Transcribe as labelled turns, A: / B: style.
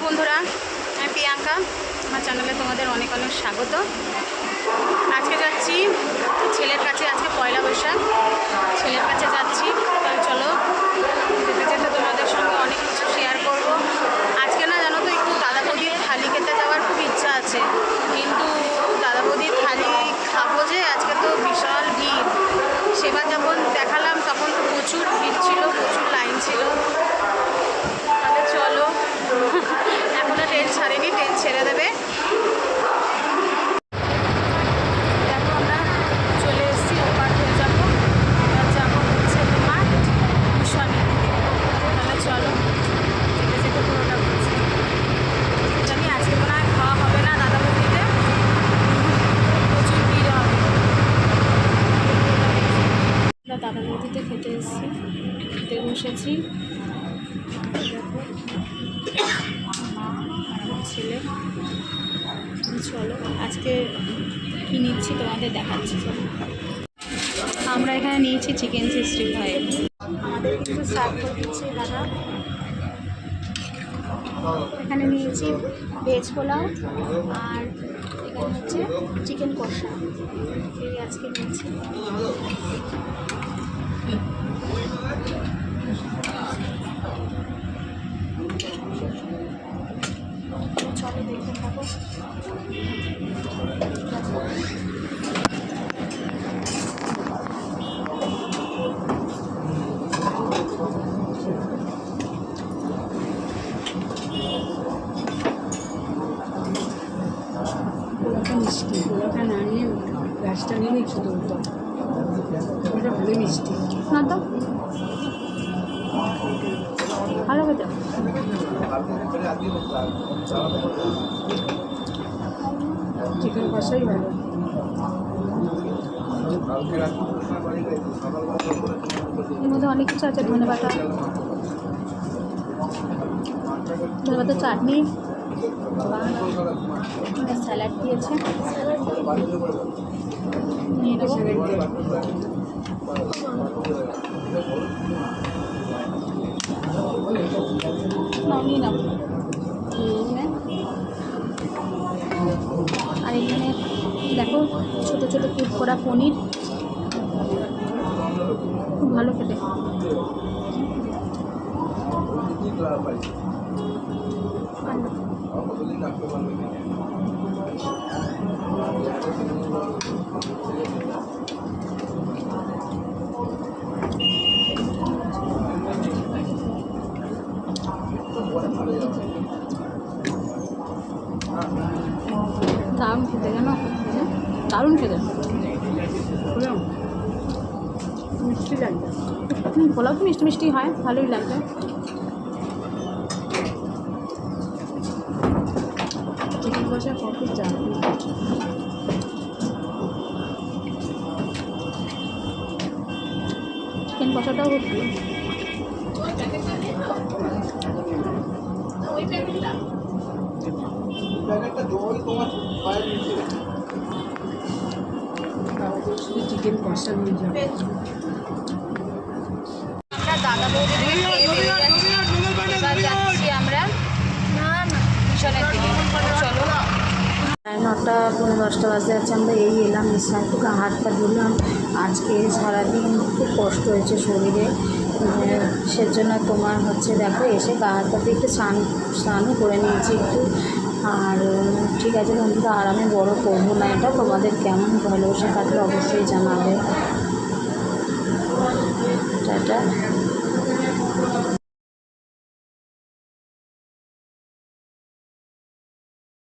A: বন্ধুরা, আমি প্রিয়াঙ্কা। আমার চ্যানেলে তোমাদের অনেক অনেক স্বাগত। আজকে যাচ্ছি ছেলের কাছে, আজকে পয়লা বৈশাখ, ছেলের কাছে যাচ্ছি। তাহলে চলো যেতে যেতে তোমাদের সঙ্গে অনেক কিছু শেয়ার করব। আজকে না জানো তো, একটু দাদা বৌদির থালি খেতে যাওয়ার খুব ইচ্ছা আছে, কিন্তু দাদা বৌদির থালি খাবো যে আজকে তো বিশাল ভিড়। সেবার যখন দেখালাম তখন তো প্রচুর ভিড় ছিল, প্রচুর লাইন ছিল। তাহলে চলো, এখনও ট্রেন ছাড়েনি, ট্রেন ছেড়ে দেবে। দেখো আমরা চলে এসেছি, ওপার হয়ে যাবো। এবার যাবো হচ্ছে তোমার ভূষণী দিকে। তাহলে চলো যেতে যেতে পুরোটা বলছি। জানি আজকে মনে হয় খাওয়া হবে না দাদা বৌদিতে, প্রচুর ভিড় হবে। আমরা দাদা বৌদিতে খেতে এসেছি, খেতে বসেছি। ছেলে, চলো আজকে কী নিচ্ছি তোমাদের দেখাচ্ছি। চলো, আমরা এখানে নিয়েছি চিকেন 65। আমাদের কিন্তু সার্ভ করে দিচ্ছে দাদা। এখানে নিয়েছি ভেজ পোলাও, আর এখানে হচ্ছে চিকেন কষা। এই আজকে নিয়েছি। চলো দেখতে থাকো।
B: মিষ্টি পোলাটা না নিয়ে গাছটা নিয়ে খেতে হতো, ওটা ভালো মিষ্টি
A: না তো ভালো খেতে।
B: চিকেন কষাই ভালো।
A: এর মধ্যে অনেক কিছু আছে, ধনেপাতা, ধনেপাতা চাটনি, স্যালাড দিয়েছে, নিয়ে নেবো। নাও নিয়ে নাও। আর এখানে দেখো ছোটো ছোটো কুট করা পনির, খুব ভালো খেতে। দারুণ খেতে, জানো, দারুণ খেতে।
B: মিষ্টি লাগবে।
A: পোলাও তো মিষ্টি মিষ্টি হয়, ভালোই লাগবে।
B: চিকেন কষা কত চাল,
A: চিকেন কষাটাও খুব ভালো।
B: শুধু চিকেন কষা নিয়ে যাবে।
A: আমরা দাদা বৌদির দিকে খেয়ে বেরিয়ে যাচ্ছি। এবার যাচ্ছি আমরা ভীষণের দিকে। চলো,
B: 9:10 বাজে যাচ্ছে। আমরা এই এলাম, এসে একটু হাত পা ধুলাম। আজকে সারাদিন খুব কষ্ট হয়েছে শরীরে, সেজন্য তোমার হচ্ছে দেখো এসে গা হাত পা দিয়ে একটু স্নানও করে নিয়েছি একটু। আর ঠিক আছে বন্ধুরা, আর আমি বড় করবো না এটা। তোমাদের কেমন ভালোবাসা কাটলে অবশ্যই জানাবে।